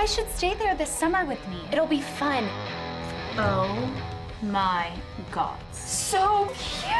guys should stay there this summer with me. It'll be fun. Oh my god. So cute!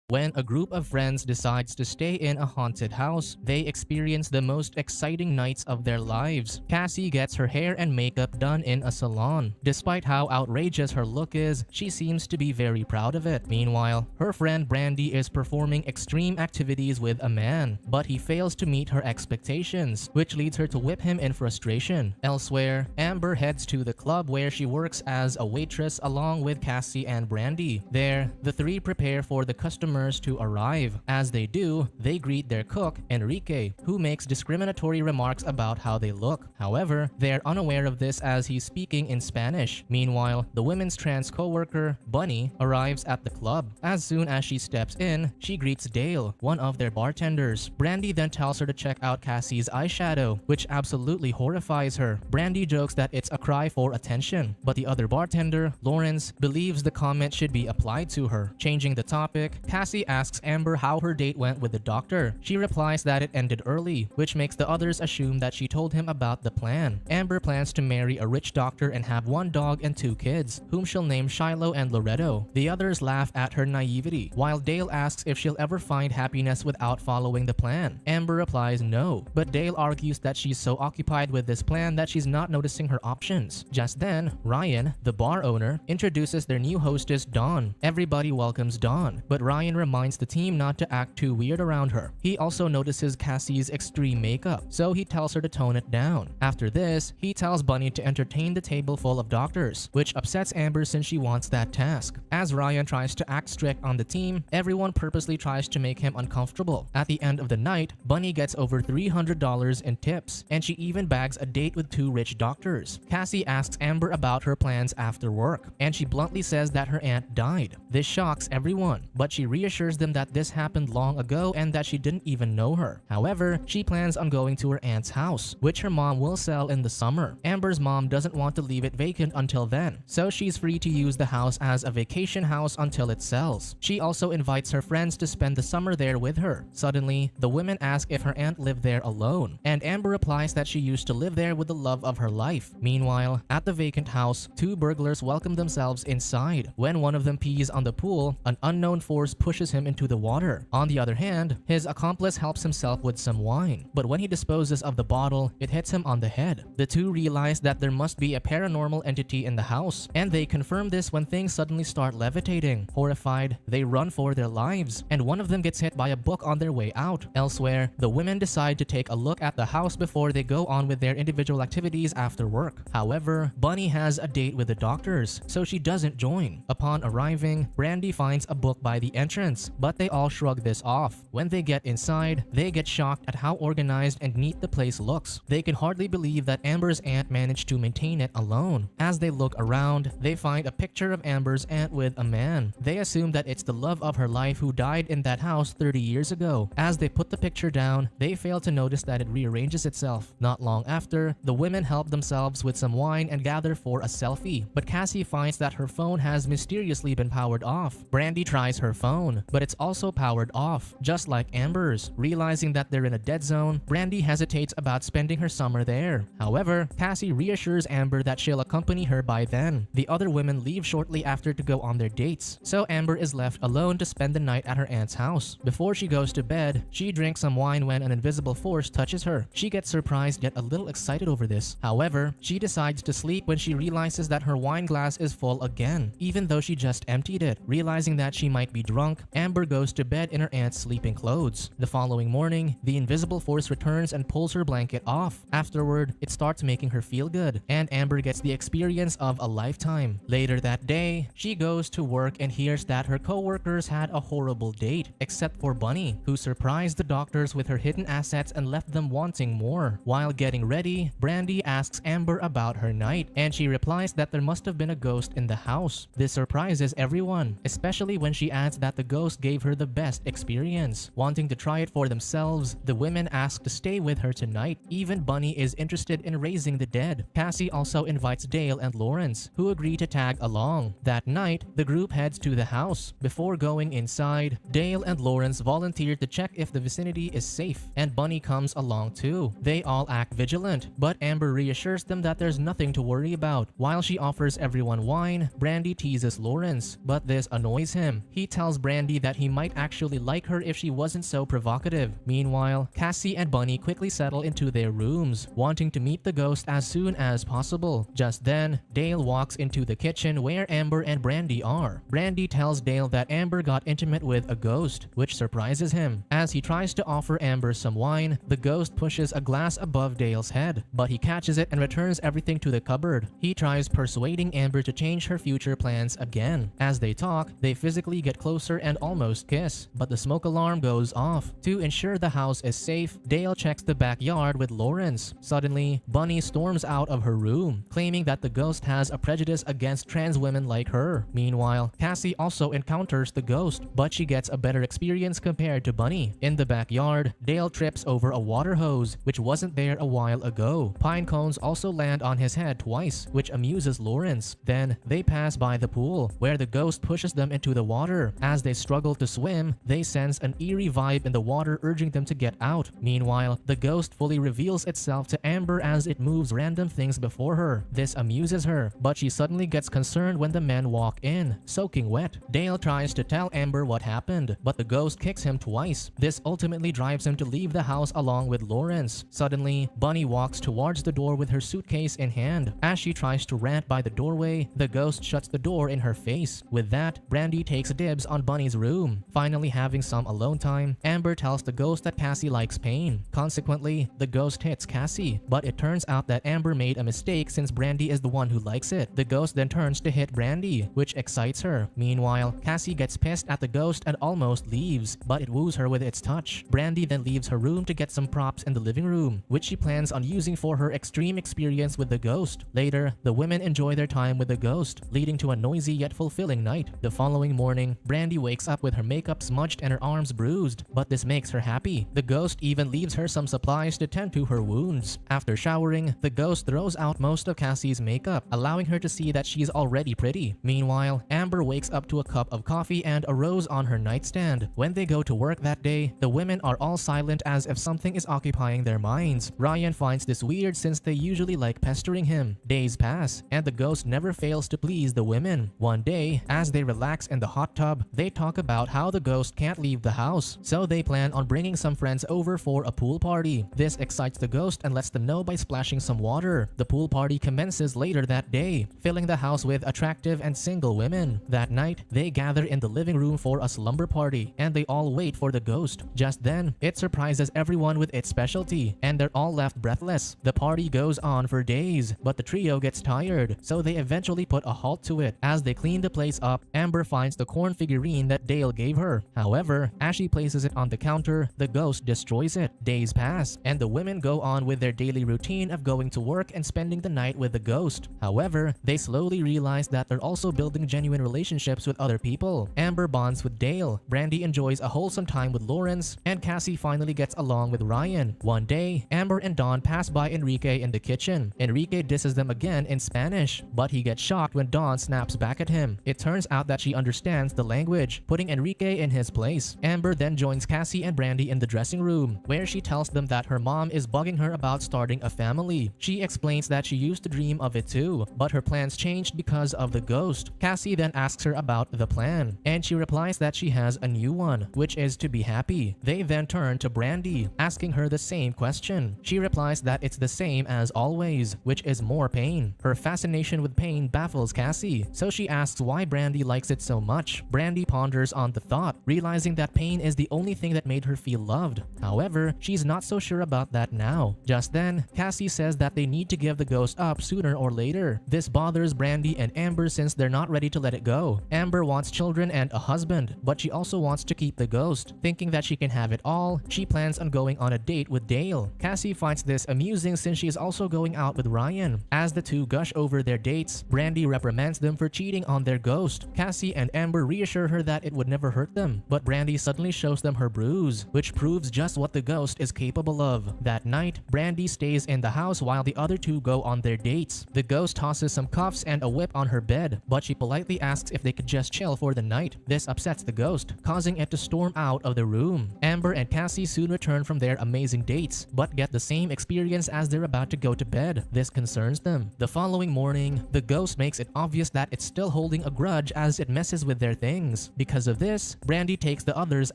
When a group of friends decides to stay in a haunted house, they experience the most exciting nights of their lives. Cassie gets her hair and makeup done in a salon. Despite how outrageous her look is, she seems to be very proud of it. Meanwhile, her friend Brandy is performing extreme activities with a man, but he fails to meet her expectations, which leads her to whip him in frustration. Elsewhere, Amber heads to the club where she works as a waitress along with Cassie and Brandy. There, the three prepare for the customers to arrive. As they do, they greet their cook, Enrique, who makes discriminatory remarks about how they look. However, they are unaware of this as he's speaking in Spanish. Meanwhile, the women's trans co-worker, Bunny, arrives at the club. As soon as she steps in, she greets Dale, one of their bartenders. Brandy then tells her to check out Cassie's eyeshadow, which absolutely horrifies her. Brandy jokes that it's a cry for attention, but the other bartender, Lawrence, believes the comment should be applied to her. Changing the topic, Cassie asks Amber how her date went with the doctor. She replies that it ended early, which makes the others assume that she told him about the plan. Amber plans to marry a rich doctor and have one dog and 2 kids, whom she'll name Shiloh and Loretto. The others laugh at her naivety, while Dale asks if she'll ever find happiness without following the plan. Amber replies no, but Dale argues that she's so occupied with this plan that she's not noticing her options. Just then, Ryan, the bar owner, introduces their new hostess, Dawn. Everybody welcomes Dawn, but Ryan reminds the team not to act too weird around her. He also notices Cassie's extreme makeup, so he tells her to tone it down. After this, he tells Bunny to entertain the table full of doctors, which upsets Amber since she wants that task. As Ryan tries to act strict on the team, everyone purposely tries to make him uncomfortable. At the end of the night, Bunny gets over $300 in tips, and she even bags a date with 2 rich doctors. Cassie asks Amber about her plans after work, and she bluntly says that her aunt died. This shocks everyone, but she reassures them that this happened long ago and that she didn't even know her. However, she plans on going to her aunt's house, which her mom will sell in the summer. Amber's mom doesn't want to leave it vacant until then, so she's free to use the house as a vacation house until it sells. She also invites her friends to spend the summer there with her. Suddenly, the women ask if her aunt lived there alone, and Amber replies that she used to live there with the love of her life. Meanwhile, at the vacant house, 2 burglars welcome themselves inside. When one of them pees on the pool, an unknown force pushes him into the water. On the other hand, his accomplice helps himself with some wine, but when he disposes of the bottle, it hits him on the head. The 2 realize that there must be a paranormal entity in the house, and they confirm this when things suddenly start levitating. Horrified, they run for their lives, and one of them gets hit by a book on their way out. Elsewhere, the women decide to take a look at the house before they go on with their individual activities after work. However, Bunny has a date with the doctors, so she doesn't join. Upon arriving, Brandy finds a book by the entrance, but they all shrug this off. When they get inside, they get shocked at how organized and neat the place looks. They can hardly believe that Amber's aunt managed to maintain it alone. As they look around, they find a picture of Amber's aunt with a man. They assume that it's the love of her life who died in that house 30 years ago. As they put the picture down, they fail to notice that it rearranges itself. Not long after, the women help themselves with some wine and gather for a selfie, but Cassie finds that her phone has mysteriously been powered off. Brandy tries her phone, but it's also powered off, just like Amber's. Realizing that they're in a dead zone, Brandy hesitates about spending her summer there. However, Cassie reassures Amber that she'll accompany her by then. The other women leave shortly after to go on their dates, so Amber is left alone to spend the night at her aunt's house. Before she goes to bed, she drinks some wine when an invisible force touches her. She gets surprised yet a little excited over this. However, she decides to sleep when she realizes that her wine glass is full again, even though she just emptied it. Realizing that she might be drunk, Amber goes to bed in her aunt's sleeping clothes. The following morning, the invisible force returns and pulls her blanket off. Afterward, it starts making her feel good, and Amber gets the experience of a lifetime. Later that day, she goes to work and hears that her co-workers had a horrible date, except for Bunny, who surprised the doctors with her hidden assets and left them wanting more. While getting ready, Brandy asks Amber about her night, and she replies that there must have been a ghost in the house. This surprises everyone, especially when she adds that the ghost gave her the best experience. Wanting to try it for themselves, the women ask to stay with her tonight. Even Bunny is interested in raising the dead. Cassie also invites Dale and Lawrence, who agree to tag along. That night, the group heads to the house. Before going inside, Dale and Lawrence volunteer to check if the vicinity is safe, and Bunny comes along too. They all act vigilant, but Amber reassures them that there's nothing to worry about. While she offers everyone wine, Brandy teases Lawrence, but this annoys him. He tells Brandy that he might actually like her if she wasn't so provocative. Meanwhile, Cassie and Bunny quickly settle into their rooms, wanting to meet the ghost as soon as possible. Just then, Dale walks into the kitchen where Amber and Brandy are. Brandy tells Dale that Amber got intimate with a ghost, which surprises him. As he tries to offer Amber some wine, the ghost pushes a glass above Dale's head, but he catches it and returns everything to the cupboard. He tries persuading Amber to change her future plans again. As they talk, they physically get closer and almost kiss, but the smoke alarm goes off. To ensure the house is safe, Dale checks the backyard with Lawrence. Suddenly, Bunny storms out of her room, claiming that the ghost has a prejudice against trans women like her. Meanwhile, Cassie also encounters the ghost, but she gets a better experience compared to Bunny. In the backyard, Dale trips over a water hose, which wasn't there a while ago. Pine cones also land on his head twice, which amuses Lawrence. Then, they pass by the pool, where the ghost pushes them into the water. As they struggle to swim, they sense an eerie vibe in the water urging them to get out. Meanwhile, the ghost fully reveals itself to Amber as it moves random things before her. This amuses her, but she suddenly gets concerned when the men walk in, soaking wet. Dale tries to tell Amber what happened, but the ghost kicks him twice. This ultimately drives him to leave the house along with Lawrence. Suddenly, Bunny walks towards the door with her suitcase in hand. As she tries to rant by the doorway, the ghost shuts the door in her face. With that, Brandy takes dibs on Bunny's room. Finally having some alone time, Amber tells the ghost that Cassie likes pain. Consequently, the ghost hits Cassie, but it turns out that Amber made a mistake since Brandy is the one who likes it. The ghost then turns to hit Brandy, which excites her. Meanwhile, Cassie gets pissed at the ghost and almost leaves, but it woos her with its touch. Brandy then leaves her room to get some props in the living room, which she plans on using for her extreme experience with the ghost. Later, the women enjoy their time with the ghost, leading to a noisy yet fulfilling night. The following morning, Brandy wakes up with her makeup smudged and her arms bruised, but this makes her happy. The ghost even leaves her some supplies to tend to her wounds. After showering, the ghost throws out most of Cassie's makeup, allowing her to see that she's already pretty. Meanwhile, Amber wakes up to a cup of coffee and a rose on her nightstand. When they go to work that day, the women are all silent as if something is occupying their minds. Ryan finds this weird since they usually like pestering him. Days pass, and the ghost never fails to please the women. One day, as they relax in the hot tub, they talk about how the ghost can't leave the house, so they plan on bringing some friends over for a pool party. This excites the ghost and lets them know by splashing some water. The pool party commences later that day, filling the house with attractive and single women. That night, they gather in the living room for a slumber party, and they all wait for the ghost. Just then, it surprises everyone with its specialty, and they're all left breathless. The party goes on for days, but the trio gets tired, so they eventually put a halt to it. As they clean the place up, Amber finds the corn figurine that Dale gave her. However, as she places it on the counter, the ghost destroys it. Days pass, and the women go on with their daily routine of going to work and spending the night with the ghost. However, they slowly realize that they're also building genuine relationships with other people. Amber bonds with Dale, Brandy enjoys a wholesome time with Lawrence, and Cassie finally gets along with Ryan. One day, Amber and Dawn pass by Enrique in the kitchen. Enrique disses them again in Spanish, but he gets shocked when Dawn snaps back at him. It turns out that she understands the language, putting Enrique in his place. Amber then joins Cassie and Brandy in the dressing room, where she tells them that her mom is bugging her about starting a family. She explains that she used to dream of it too, but her plans changed because of the ghost. Cassie then asks her about the plan, and she replies that she has a new one, which is to be happy. They then turn to Brandy, asking her the same question. She replies that it's the same as always, which is more pain. Her fascination with pain baffles Cassie, so she asks why Brandy likes it so much. Brandy ponders on the thought, realizing that pain is the only thing that made her feel loved. However, she's not so sure about that now. Just then, Cassie says that they need to give the ghost up sooner or later. This bothers Brandy and Amber since they're not ready to let it go. Amber wants children and a husband, but she also wants to keep the ghost. Thinking that she can have it all, she plans on going on a date with Dale. Cassie finds this amusing since she is also going out with Ryan. As the two gush over their dates, Brandy reprimands them for cheating on their ghost. Cassie and Amber reassure her that that it would never hurt them, but Brandy suddenly shows them her bruise, which proves just what the ghost is capable of. That night, Brandy stays in the house while the other two go on their dates. The ghost tosses some cuffs and a whip on her bed, but she politely asks if they could just chill for the night. This upsets the ghost, causing it to storm out of the room. Amber and Cassie soon return from their amazing dates, but get the same experience as they're about to go to bed. This concerns them. The following morning, the ghost makes it obvious that it's still holding a grudge as it messes with their things. Because of this, Brandy takes the others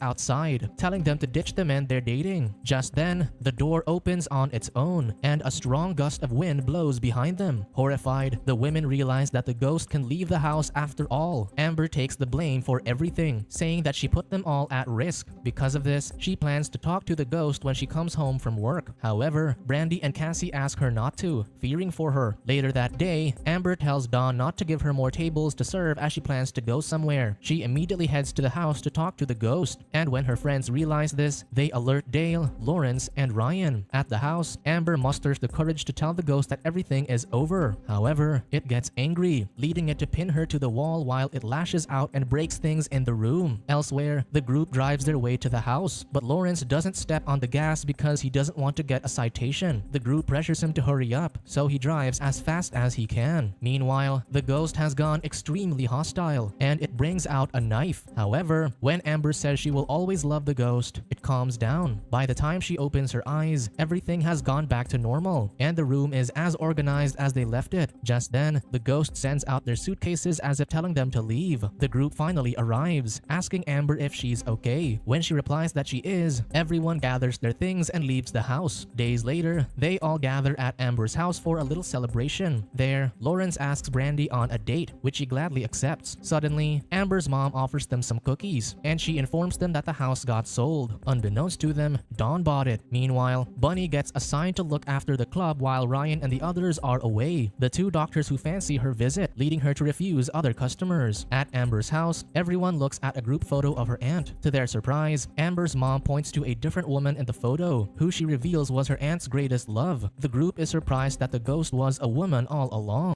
outside, telling them to ditch the men they're dating. Just then, the door opens on its own, and a strong gust of wind blows behind them. Horrified, the women realize that the ghost can leave the house after all. Amber takes the blame for everything, saying that she put them all at risk. Because of this, she plans to talk to the ghost when she comes home from work. However, Brandy and Cassie ask her not to, fearing for her. Later that day, Amber tells Dawn not to give her more tables to serve as she plans to go somewhere. She immediately heads to the house to talk to the ghost, and when her friends realize this, they alert Dale, Lawrence, and Ryan. At the house, Amber musters the courage to tell the ghost that everything is over. However, it gets angry, leading it to pin her to the wall while it lashes out and breaks things in the room. Elsewhere, the group drives their way to the house, but Lawrence doesn't step on the gas because he doesn't want to get a citation. The group pressures him to hurry up, so he drives as fast as he can. Meanwhile, the ghost has gone extremely hostile, and it brings out a knife. However, when Amber says she will always love the ghost, it calms down. By the time she opens her eyes, everything has gone back to normal, and the room is as organized as they left it. Just then, the ghost sends out their suitcases as if telling them to leave. The group finally arrives, asking Amber if she's okay. When she replies that she is, everyone gathers their things and leaves the house. Days later, they all gather at Amber's house for a little celebration. There, Lawrence asks Brandy on a date, which she gladly accepts. Suddenly, Amber's mom offers them some cookies, and she informs them that the house got sold. Unbeknownst to them, Dawn bought it. Meanwhile, Bunny gets assigned to look after the club while Ryan and the others are away. The two doctors who fancy her visit, leading her to refuse other customers. At Amber's house, everyone looks at a group photo of her aunt. To their surprise, Amber's mom points to a different woman in the photo, who she reveals was her aunt's greatest love. The group is surprised that the ghost was a woman all along.